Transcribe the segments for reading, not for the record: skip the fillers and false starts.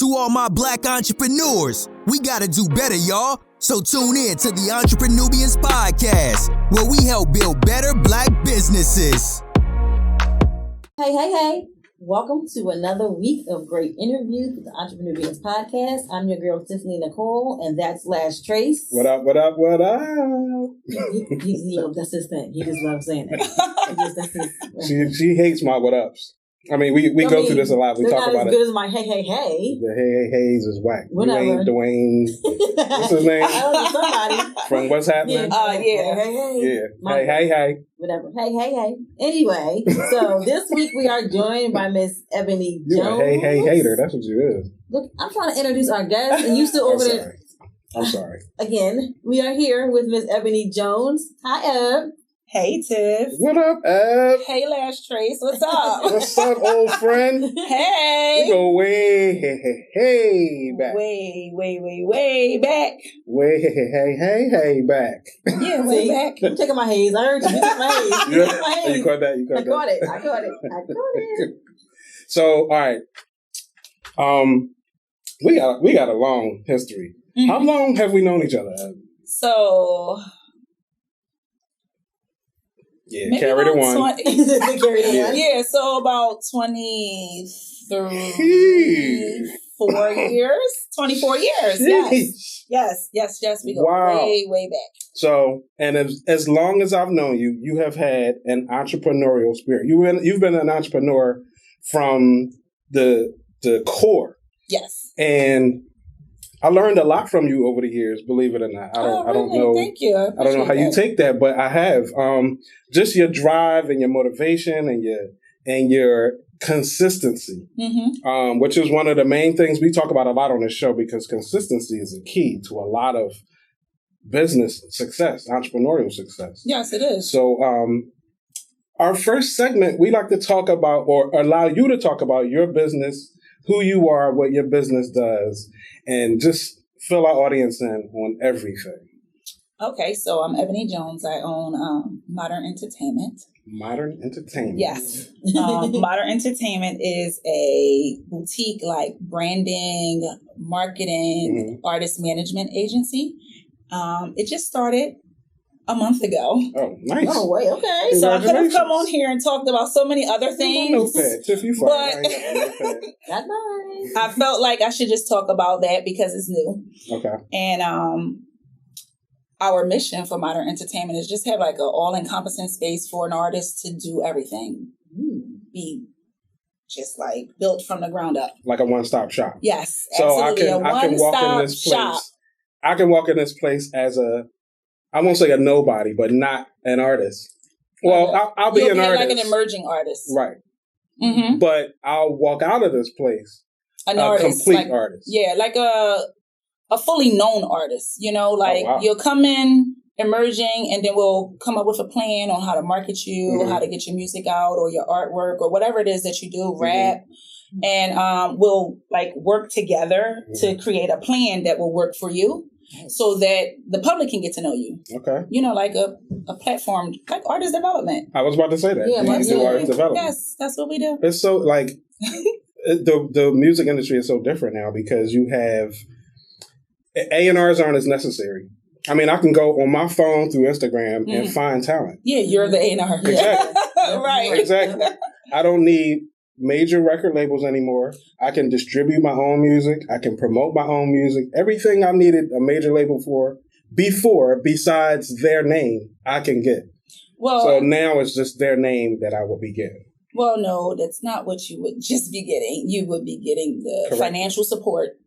To all my black entrepreneurs, we gotta do better, y'all. So tune in to the EntrepreNUBIANS podcast, where we help build better black businesses. Hey. Welcome to another week of great interviews with the EntrepreNUBIANS podcast. I'm your girl, Tiffany Nicole, and that's Trace. What up? He loves, that's his thing. He just loves saying it. She hates my what ups. I mean, we go through this a lot. We talk about it. Not as good as my hey. The hey is whack. Whatever. You ain't Dwayne. What's his name? Somebody. From What's Happening? Yeah. Hey. Whatever. Hey. Anyway, so this week we are joined by Miss Ebony Jones. You're a hey hater. That's what you is. Look, I'm trying to introduce our guest, and you still over there. I'm sorry. Again, we are here with Miss Ebony Jones. Hi, Eb. Hey, Tiff. What up, Eb? Hey, Trace. What's up? What's up, old friend? Hey. We go way back. Way back. Way hey back. Yeah, way back. I'm taking my haze. I heard you. You took my haze. You took my haze. You caught that? I caught it. So, all right. We got a long history. Mm-hmm. How long have we known each other, Eb? So... Yeah, carry the one. Yeah, so about 24 years. 24 years, yes. We go way back. So, and as long as I've known you, you have had an entrepreneurial spirit. You've been an entrepreneur from the core. Yes. And I learned a lot from you over the years, believe it or not. I don't know. Thank you. I don't know how you take that, but I have. Just your drive and your motivation and your consistency, which is one of the main things we talk about a lot on this show, because consistency is a key to a lot of business success, entrepreneurial success. Yes, it is. So our first segment, we like to talk about, or allow you to talk about your business, who you are, what your business does, and just fill our audience in on everything. Okay, so I'm Ebony Jones. I own Modern Entertainment. Modern Entertainment. Yes. Modern Entertainment is a boutique, like branding, marketing, artist management agency. It just started a month ago. Oh, nice. Oh, wait, okay. So I could have come on here and talked about so many other things. Tiff, you fine. That's nice. I felt like I should just talk about that because it's new. Okay. And our mission for Modern Entertainment is just have like an all-encompassing space for an artist to do everything. Be just like built from the ground up. Like a one-stop shop. Yes, so absolutely. I can walk in this place. Shop. I can walk in this place as I won't say a nobody, but not an artist. Well, I'll be an artist. Like an emerging artist. Right. Mm-hmm. But I'll walk out of this place an artist, complete artist. Yeah, like a fully known artist. You'll come in emerging, and then we'll come up with a plan on how to market you, how to get your music out or your artwork or whatever it is that you do, rap. And we'll like work together to create a plan that will work for you. So that the public can get to know you. Okay. Like a platform, like artist development. I was about to say that. Yeah, you do artist development. Yes, that's what we do. It's so like the music industry is so different now because you have A&Rs aren't as necessary. I mean, I can go on my phone through Instagram and find talent. Yeah, you're the A&R. Exactly. Right. Exactly. I don't need major record labels anymore. I can distribute my own music. I can promote my own music. Everything I needed a major label for before, besides their name, I can get. Well, so now it's just their name that I will be getting. Well, no, that's not what you would just be getting. You would be getting the financial support.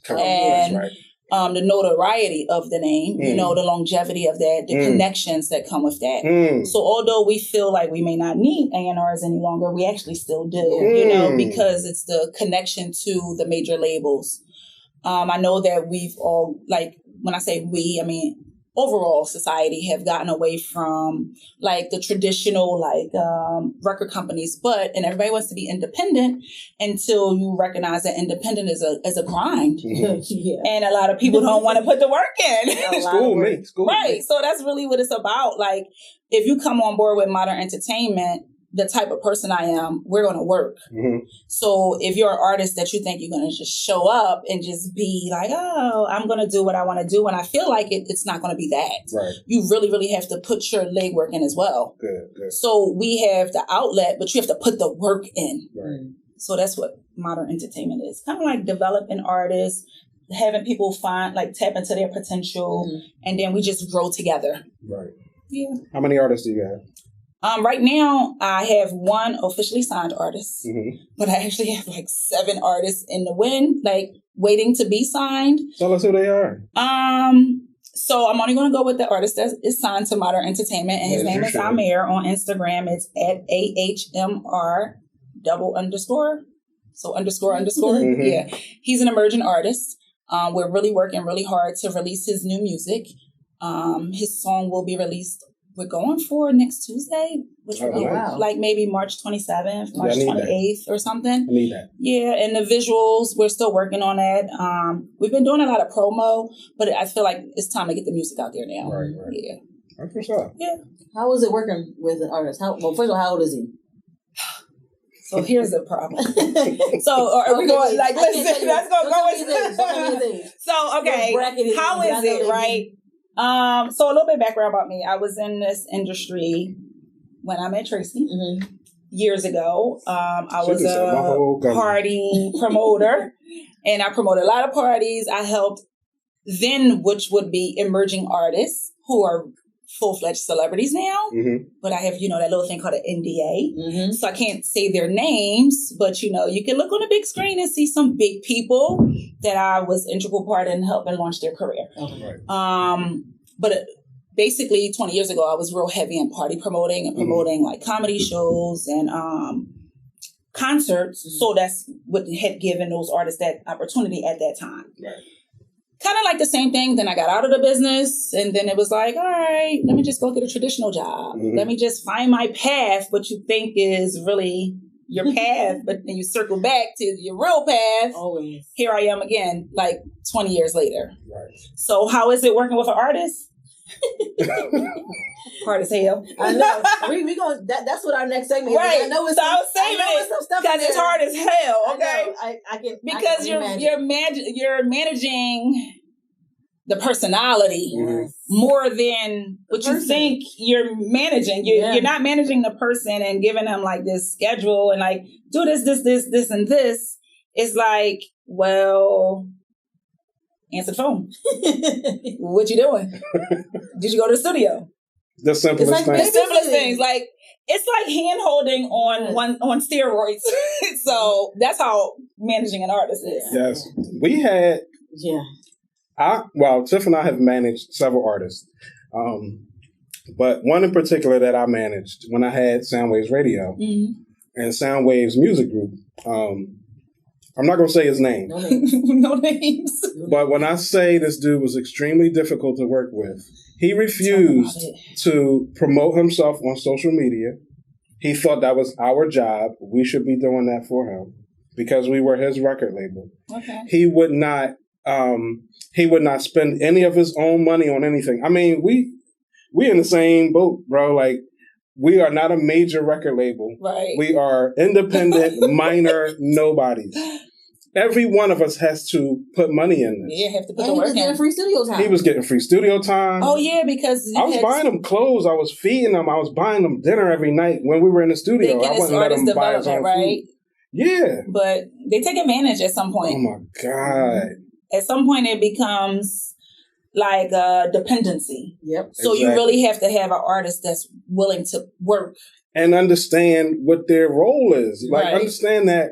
Correct. And that's right. The notoriety of the name, the longevity of that, the connections that come with that. So although we feel like we may not need A&Rs any longer, we actually still do, because it's the connection to the major labels. I know that we've all, like, when I say we, I mean, overall society have gotten away from like the traditional record companies, and everybody wants to be independent until you recognize that independent is a grind. And a lot of people don't want to put the work in. School me. Right. So that's really what it's about. Like if you come on board with Modern Entertainment, the type of person I am, we're going to work. Mm-hmm. So if you're an artist that you think you're going to just show up and just be like, oh, I'm going to do what I want to do, and I feel like it's not going to be that. Right. You really, really have to put your legwork in as well. Good. So we have the outlet, but you have to put the work in. Right. So that's what modern entertainment is. Kind of like developing artists, having people tap into their potential, and then we just grow together. Right. Yeah. How many artists do you have? Right now, I have one officially signed artist, but I actually have 7 artists in the wind, waiting to be signed. Tell us who they are. So I'm only going to go with the artist that is signed to Modern Entertainment, and his name is Amir. On Instagram, it's at AHMR _. So __. Yeah. He's an emerging artist. We're really working really hard to release his new music. His song will be released. We're going for next Tuesday, which will be maybe March 27th, March 28th or something. I need that. Yeah, and the visuals, we're still working on that. We've been doing a lot of promo, but I feel like it's time to get the music out there now. Right. Yeah. That's what's up. Yeah. How is it working with an artist? First of all, how old is he? So here's the problem. So are we going listen, let's go with So, okay, how is it, right? So a little bit of background about me. I was in this industry when I met Tracy years ago. I was a party promoter, and I promoted a lot of parties. I helped which would be emerging artists who are full-fledged celebrities now, but I have, that little thing called an NDA. So I can't say their names, but, you can look on the big screen and see some big people that I was integral part in helping launch their career. But basically 20 years ago, I was real heavy in party promoting and promoting comedy shows and concerts. So that's what had given those artists that opportunity at that time. Right. Kind of like the same thing. Then I got out of the business, and then it was like, all right, let me just go get a traditional job. Let me just find my path, what you think is really your path, but then you circle back to your real path. Always. Here I am again, 20 years later. Right. So how is it working with an artist? Hard as hell. I know. We going that's what our next segment is. Right. I know it's so I was saving it because it's hard as hell. Okay. I can because you're managing the personality more than what you think you're managing. You're not managing the person and giving them this schedule and do this, and this. It's answer the phone. What you doing? Did you go to the studio? The simplest thing. The simplest things. It's like hand holding on steroids. So that's how managing an artist is. Yes. We had Tiff and I have managed several artists. But one in particular that I managed when I had Soundwaves Radio and Soundwaves Music Group. I'm not going to say his name. No names. No names. But when I say this dude was extremely difficult to work with, he refused to promote himself on social media. He thought that was our job. We should be doing that for him because we were his record label. Okay. He would not spend any of his own money on anything. I mean, we in the same boat, bro. We are not a major record label. Right. We are independent, minor nobodies. Every one of us has to put money in this. Yeah, have to put the work in. Getting free studio time. He was getting free studio time. Oh, yeah, because... I was buying him clothes. I was feeding him. I was buying him dinner every night when we were in the studio. I wasn't letting him buy his own food. Yeah. But they take advantage at some point. Oh, my God. At some point, it becomes a dependency. Yep. So you really have to have an artist that's willing to work. And understand what their role is. Understand that,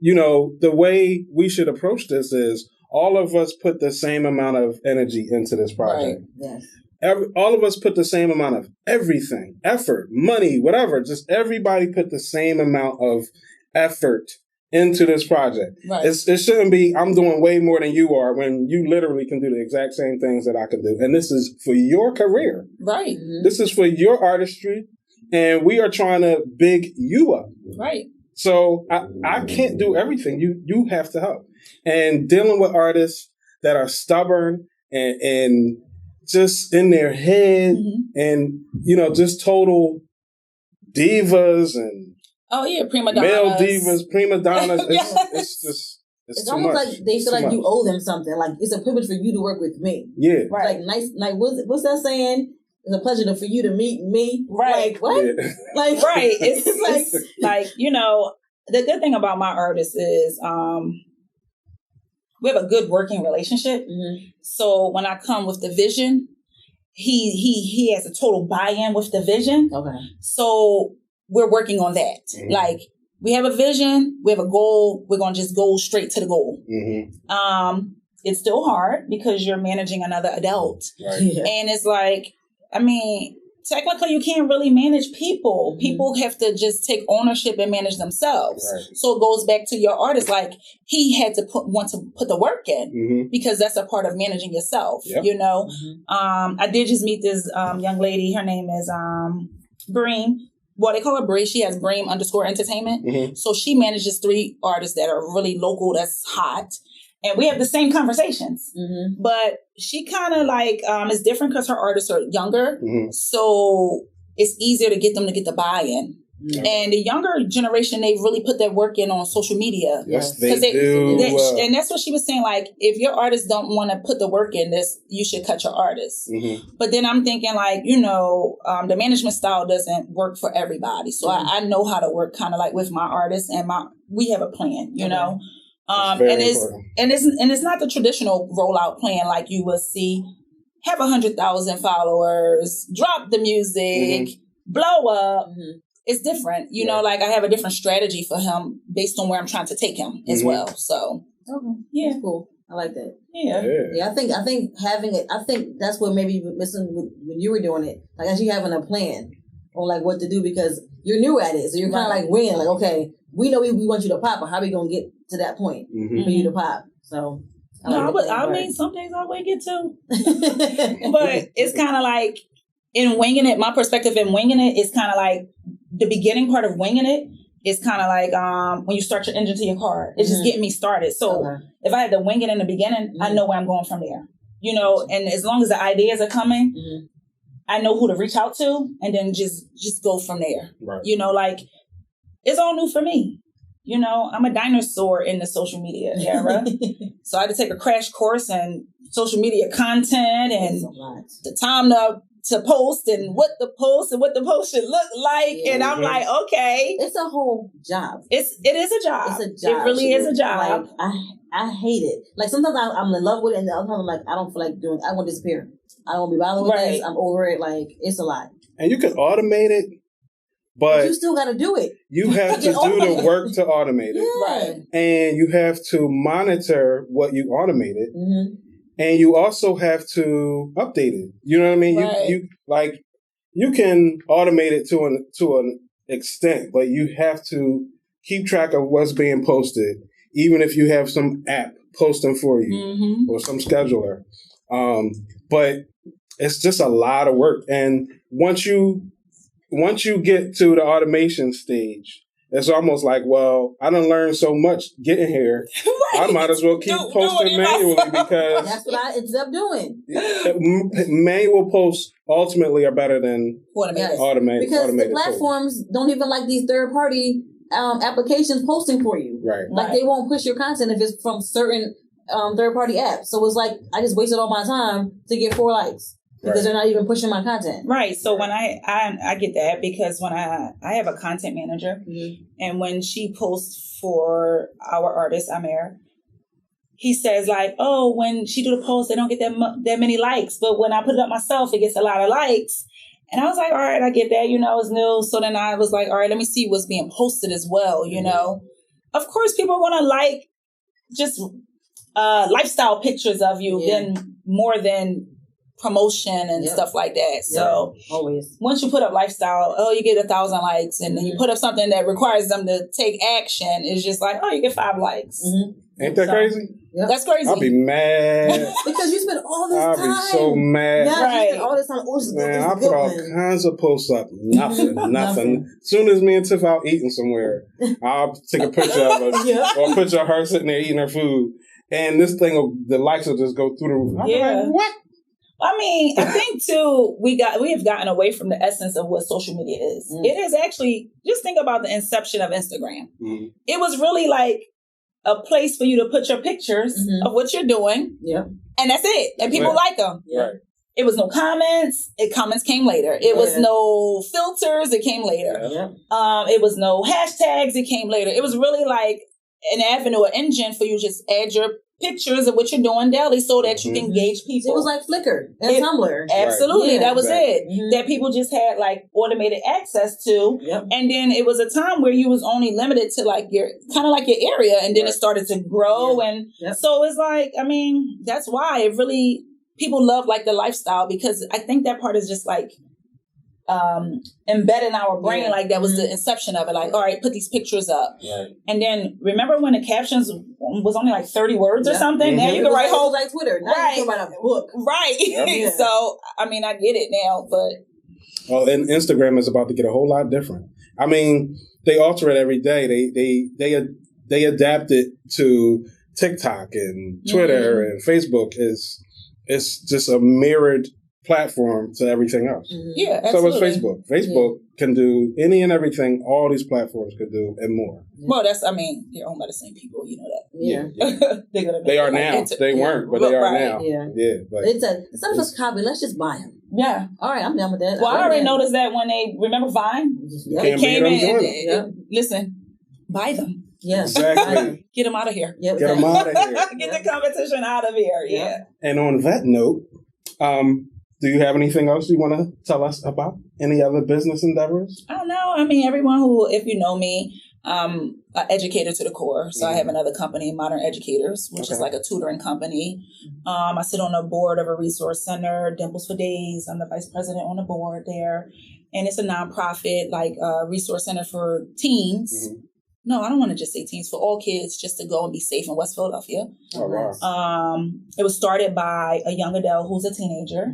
the way we should approach this is all of us put the same amount of energy into this project. Right. Yes. All of us put the same amount of everything, effort, money, whatever. Just everybody put the same amount of effort into this project. Right. It shouldn't be, I'm doing way more than you are when you literally can do the exact same things that I can do. And this is for your career. Right. Mm-hmm. This is for your artistry. And we are trying to big you up. Right. So I can't do everything. You have to help. And dealing with artists that are stubborn and just in their head and, just total divas and prima donnas. male divas, prima donnas. It's just. It's almost like they feel like you owe them something. Like it's a privilege for you to work with me. Yeah. Right. Like what's that saying? It's a pleasure for you to meet me. Right. Like what? Yeah. Like right. It's like the good thing about my artist is we have a good working relationship. Mm-hmm. So when I come with the vision, he has a total buy-in with the vision. Okay. So we're working on that. Mm-hmm. Like we have a vision, we have a goal, we're going to just go straight to the goal. Mm-hmm. It's still hard because you're managing another adult. Right. Yeah. And it's like, technically you can't really manage people. Mm-hmm. People have to just take ownership and manage themselves. Right. So it goes back to your artist. Like he had to want to put the work in mm-hmm. because that's a part of managing yourself, yep. Mm-hmm. I did just meet this young lady. Her name is Bream. Well, they call her Bree. She has Bream _entertainment. Mm-hmm. So she manages 3 artists that are really local, that's hot. And we have the same conversations. Mm-hmm. But she kind of like, it's different because her artists are younger. Mm-hmm. So it's easier to get them to get the buy-in. Mm-hmm. And the younger generation, they really put their work in on social media. Yes, they do. And that's what she was saying. Like, if your artists don't want to put the work in this, you should cut your artists. Mm-hmm. But then I'm thinking like, the management style doesn't work for everybody. So mm-hmm. I know how to work kind of like with my artists and we have a plan, you know. And it's not the traditional rollout plan like you would see. Have 100,000 followers, drop the music, mm-hmm. blow up. Mm-hmm. It's different, you know. Like I have a different strategy for him based on where I'm trying to take him as mm-hmm. well. So, that's cool. I like that. Yeah. I think having it. I think that's what maybe you missing when you were doing it. Like actually having a plan on like what to do because you're new at it, so you're kind of like winging. Like, okay, we know we want you to pop, but how are we gonna get to that point mm-hmm. for you to pop? So. Some days I wing it too. But it's kind of like in winging it, my perspective in winging it is kind of like the beginning part of winging it is kind of like when you start your engine to your car. It's mm-hmm. just getting me started. So if I had to wing it in the beginning, mm-hmm. I know where I'm going from there. And as long as the ideas are coming, mm-hmm. I know who to reach out to and then just go from there. Right. Like it's all new for me. I'm a dinosaur in the social media era. So I had to take a crash course in social media content and the time to post and what the post should look like. Yeah, and I'm like, okay. It's a whole job. It is a job. It's a job. It really is a job. Like, I hate it. Like sometimes I'm in love with it and the other times I'm like, I don't feel like doing it. I want to disappear. I don't want to be bothered with this. I'm over it. Like it's a lot. And you can automate it. But you still got to do it. You have to do the work to automate it. Right. And you have to monitor what you automated. Mm-hmm. And you also have to update it. You know what I mean? Right. You can automate it to an extent, but you have to keep track of what's being posted, even if you have some app posting for you mm-hmm. or some scheduler. But it's just a lot of work. And once you get to the automation stage, it's almost like, well, I done learned so much getting here. Right. I might as well keep posting manually because that's what I ended up doing. Manual posts ultimately are better than automated. Because the platforms don't even like these third-party applications posting for you. Right. Like they won't push your content if it's from certain third-party apps. So it's like I just wasted all my time to get 4 likes. Because they're not even pushing my content. Right. So when I get that because when I have a content manager mm-hmm. and when she posts for our artist, Amir, he says like, oh, when she do the post, they don't get that many likes. But when I put it up myself, it gets a lot of likes. And I was like, all right, I get that, it's new. So then I was like, all right, let me see what's being posted as well, mm-hmm. Of course, people want to like just lifestyle pictures of you than more than promotion and stuff like that. So always once you put up lifestyle, you get 1,000 likes, and then you put up something that requires them to take action. It's just like, you get 5 likes. Mm-hmm. Ain't that crazy? Yep. That's crazy. I'll be mad because you spent all this time. I'll be so mad. Yeah, you spent all this time. Man, I put all kinds of posts up. Nothing. As soon as me and Tiff out eating somewhere, I'll take a picture of us or a picture of her sitting there eating her food, and this thing, the likes will just go through the roof. I'll be like, what? I mean, I think too, we have gotten away from the essence of what social media is. It is actually, just think about the inception of Instagram. It was really like a place for you to put your pictures of what you're doing. Yeah. And that's it. And people like them. Yeah. Right. It was no comments. Comments came later. It was no filters. It came later. Yeah. It was no hashtags. It came later. It was really like an avenue, an engine for you to just add your pictures of what you're doing daily so that you can engage people. It was like Flickr and Tumblr. Absolutely. Right. That was it. That people just had like automated access to. Yep. And then it was a time where you was only limited to like your kind of like your area. And then it started to grow. And so it's like, I mean, that's why it really, people love like the lifestyle, because I think that part is just like embedded in our brain. Like that was the inception of it. Like, all right, put these pictures up. Right. And then remember when the captions was only like 30 words or something? Now you can write whole like Twitter. Now you can write a book. Right. Yep. So, I mean, I get it now, but. Well, and Instagram is about to get a whole lot different. I mean, they alter it every day. They adapt it to TikTok and Twitter and Facebook. It's just a mirrored platform to everything else. Yeah, absolutely. So it's Facebook. Facebook can do any and everything all these platforms could do and more. Well, they're owned by the same people, you know that. Yeah. They are now. They weren't, but they are now. Yeah. But instead of us copy, let's just buy them. Yeah. All right, I'm done with that. Well, I already noticed that when they, remember Vine? They came in and listen, buy them. Yeah. Exactly. Get them out of here. Get them out of here. Get the competition out of here. Yeah. And on that note, do you have anything else you want to tell us about? Any other business endeavors? I don't know. I mean, everyone who, if you know me, I'm an educator to the core. So I have another company, Modern Educators, which is like a tutoring company. I sit on the board of a resource center, Dimples for Days. I'm the vice president on the board there. And it's a nonprofit, like resource center for teens. No, I don't want to just say teens, for all kids, just to go and be safe in West Philadelphia. Oh, wow. It was started by a young adult who's a teenager.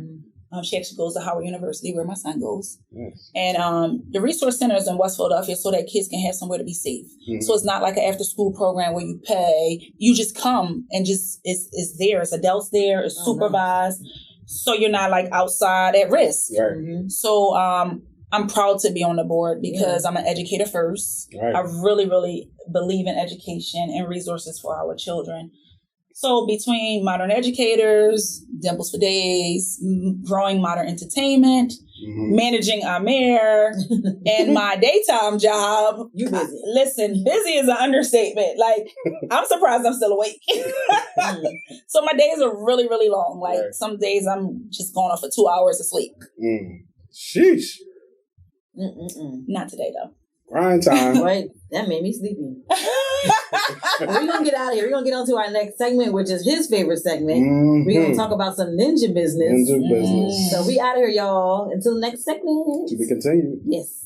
She actually goes to Howard University, where my son goes. Yes. And the resource center is in West Philadelphia so that kids can have somewhere to be safe. So it's not like an after-school program where you pay. You just come and just, it's there. It's adults there. It's supervised. So you're not like outside at risk. Right. So I'm proud to be on the board because I'm an educator first. Right. I really, really believe in education and resources for our children. So between Modern Educators, Dimples for Days, growing Modern Entertainment, managing Amir, and my daytime job, you busy. Listen, busy is an understatement. Like, I'm surprised I'm still awake. So my days are really, really long. Like some days I'm just going off for 2 hours of sleep. Sheesh. Not today though. Grind time. Wait, that made me sleepy. We're going to get out of here. We're going to get on to our next segment, which is his favorite segment. We're going to talk about some ninja business. Ninja business. So we out of here, y'all. Until the next segment. To be continued. Yes.